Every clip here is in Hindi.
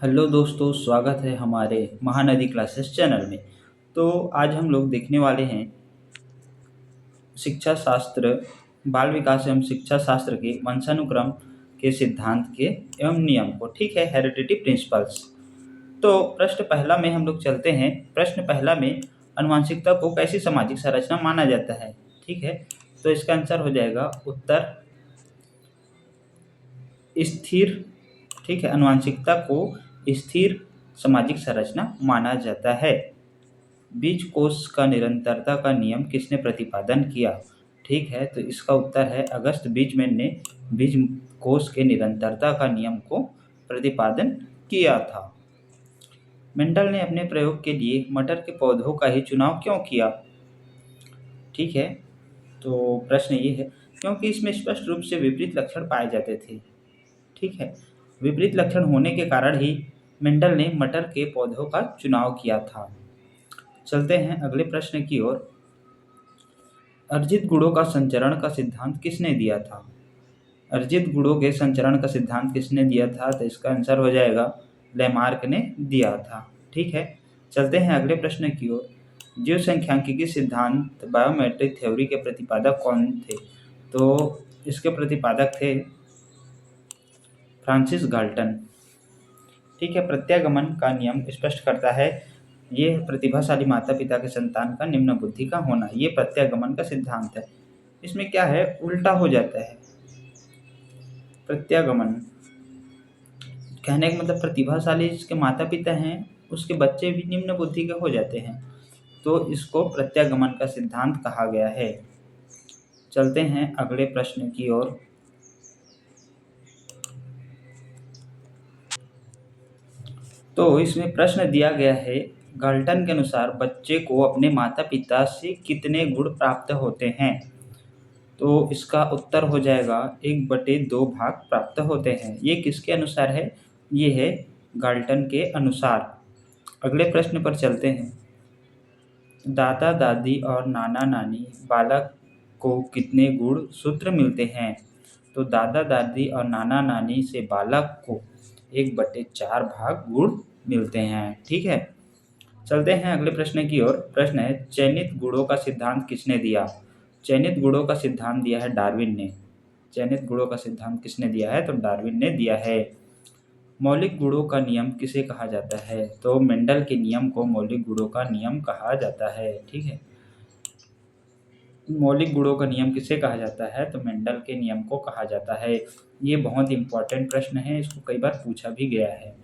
हेलो दोस्तों, स्वागत है हमारे महानदी क्लासेस चैनल में। तो आज हम लोग देखने वाले हैं शिक्षा शास्त्र, बाल विकास एवं शिक्षा शास्त्र के वंशानुक्रम के सिद्धांत के एवं नियम को। ठीक है, हेरिडिटी प्रिंसिपल्स। तो प्रश्न पहला में हम लोग चलते हैं। प्रश्न पहला में आनुवंशिकता को कैसी सामाजिक संरचना माना जाता है। ठीक है, तो इसका आंसर हो जाएगा उत्तर स्थिर। ठीक है, आनुवंशिकता को स्थिर सामाजिक संरचना माना जाता है। बीज कोश का निरंतरता का नियम किसने प्रतिपादन किया। ठीक है, तो इसका उत्तर है अगस्त बीजमैन ने बीज कोश के निरंतरता का नियम को प्रतिपादन किया था। मेंडल ने अपने प्रयोग के लिए मटर के पौधों का ही चुनाव क्यों किया। ठीक है, तो प्रश्न ये है क्योंकि इसमें स्पष्ट रूप से विपरीत लक्षण पाए जाते थे। ठीक है, विपरीत लक्षण होने के कारण ही मेंडल ने मटर के पौधों का चुनाव किया था। चलते हैं अगले प्रश्न की ओर। अर्जित गुणों का संचरण का सिद्धांत किसने दिया था। अर्जित गुणों के संचरण का सिद्धांत किसने दिया था, तो इसका आंसर हो जाएगा लेमार्क ने दिया था। ठीक है, चलते हैं अगले प्रश्न की ओर। जीव सांख्यिकी सिद्धांत बायोमेट्रिक थ्योरी के प्रतिपादक कौन थे। तो इसके प्रतिपादक थे फ्रांसिस गाल्टन। ठीक है, प्रत्यागमन का नियम स्पष्ट करता है ये प्रतिभाशाली माता पिता के संतान का निम्न बुद्धि का होना, ये प्रत्यागमन का सिद्धांत है। इसमें क्या है, उल्टा हो जाता है। प्रत्यागमन कहने का मतलब प्रतिभाशाली जिसके माता पिता हैं उसके बच्चे भी निम्न बुद्धि के हो जाते हैं, तो इसको प्रत्यागमन का सिद्धांत कहा गया है। चलते हैं अगले प्रश्न की ओर। तो इसमें प्रश्न दिया गया है गाल्टन के अनुसार बच्चे को अपने माता पिता से कितने गुण प्राप्त होते हैं। तो इसका उत्तर हो जाएगा 1/2 भाग प्राप्त होते हैं। ये किसके अनुसार है, ये है गाल्टन के अनुसार। अगले प्रश्न पर चलते हैं। दादा दादी और नाना नानी बालक को कितने गुण सूत्र मिलते हैं। तो दादा दादी और नाना नानी से बालक को 1/4 भाग गुण मिलते हैं। ठीक है, चलते हैं अगले प्रश्न की ओर। प्रश्न है चयनित गुणों का सिद्धांत किसने दिया। चयनित गुणों का सिद्धांत दिया है डार्विन ने। चयनित गुणों का सिद्धांत किसने दिया है, तो डार्विन ने दिया है। मौलिक गुणों का नियम किसे कहा जाता है। तो मेंडल के नियम को मौलिक गुणों का नियम कहा जाता है। ठीक है, मौलिक गुणों का नियम किसे कहा जाता है, तो मेंडल के नियम को कहा जाता है। ये बहुत इंपॉर्टेंट प्रश्न है, इसको कई बार पूछा भी गया है।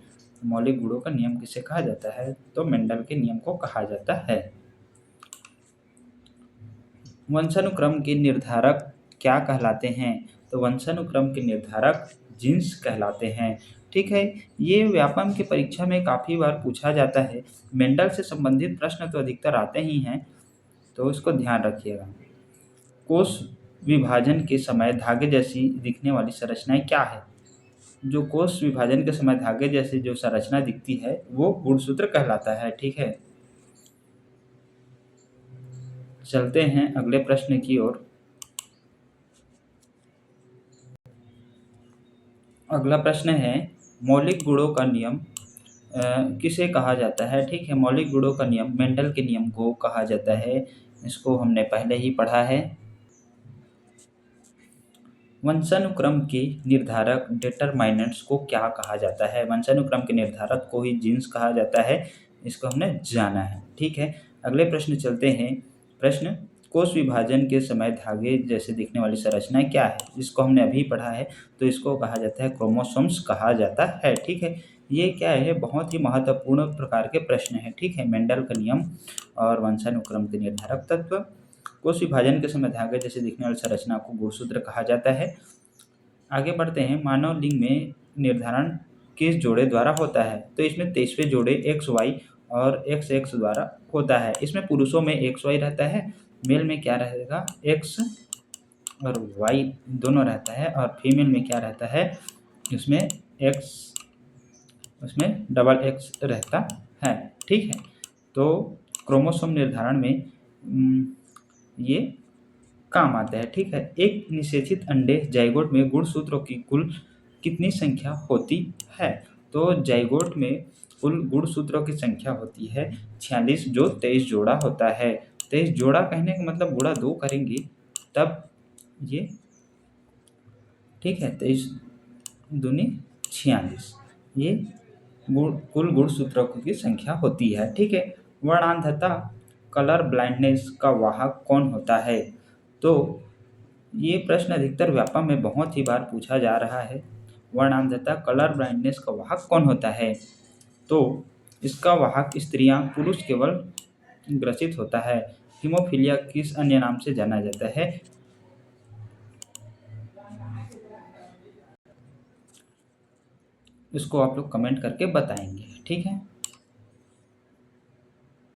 मौलिक गुणों का नियम किसे कहा जाता है, तो मेंडल के नियम को कहा जाता है। वंशानुक्रम के निर्धारक क्या कहलाते हैं। तो वंशानुक्रम के निर्धारक जीन्स कहलाते हैं। ठीक है, ये व्यापम की परीक्षा में काफ़ी बार पूछा जाता है। मेंडल से संबंधित प्रश्न तो अधिकतर आते ही हैं, तो इसको ध्यान रखिएगा। कोष विभाजन के समय धागे जैसी दिखने वाली संरचनाएं क्या है। जो कोष विभाजन के समय धागे जैसी जो संरचना दिखती है वो गुणसूत्र कहलाता है। ठीक है, चलते हैं अगले प्रश्न की ओर। अगला प्रश्न है मौलिक गुणों का नियम किसे कहा जाता है। ठीक है, मौलिक गुणों का नियम मेंडल के नियम को कहा जाता है। इसको हमने पहले ही पढ़ा है। वंशानुक्रम के निर्धारक डिटरमाइनेंट्स को क्या कहा जाता है। वंशानुक्रम के निर्धारक को ही जीन्स कहा जाता है, इसको हमने जाना है। ठीक है, अगले प्रश्न चलते हैं। प्रश्न कोष विभाजन के समय धागे जैसे दिखने वाली संरचनाएं क्या है, इसको हमने अभी पढ़ा है। तो इसको कहा जाता है क्रोमोसोम्स कहा जाता है। ठीक है, ये क्या है, बहुत ही महत्वपूर्ण प्रकार के प्रश्न है। ठीक है, मेंडल का नियम और वंशानुक्रम के निर्धारक तत्व। कोष विभाजन के समय धागे जैसे दिखने वाली संरचना को गुणसूत्र कहा जाता है। आगे बढ़ते हैं। मानव लिंग में निर्धारण किस जोड़े द्वारा होता है। तो इसमें 23वें जोड़े XY और XX द्वारा होता है। इसमें पुरुषों में XY रहता है, मेल में क्या रहेगा, X और Y दोनों रहता है, और फीमेल में क्या रहता है, इसमें X, उसमें XX रहता है। ठीक है, तो क्रोमोसोम निर्धारण में ये काम आता है। ठीक है, एक निषेचित अंडे जाइगोट में गुणसूत्रों की कुल कितनी संख्या होती है। तो जाइगोट में कुल गुणसूत्रों की संख्या होती है 46, जो 23 जोड़ा होता है। 23 जोड़ा कहने का मतलब गुणा 2 करेंगे तब ये, ठीक है, 23 दूनी 46, ये कुल गुणसूत्रों की संख्या होती है। ठीक है। वर्णांधता, कलर ब्लाइंडनेस का वाहक कौन होता है? तो ये प्रश्न अधिकतर व्यापम में बहुत ही बार पूछा जा रहा है। वर्णांधता, कलर ब्लाइंडनेस का वाहक कौन होता है? तो इसका वाहक स्त्रियां, पुरुष केवल ग्रसित होता है। हीमोफीलिया किस अन्य नाम से जाना जाता है? इसको आप लोग कमेंट करके बताएंगे। ठीक है।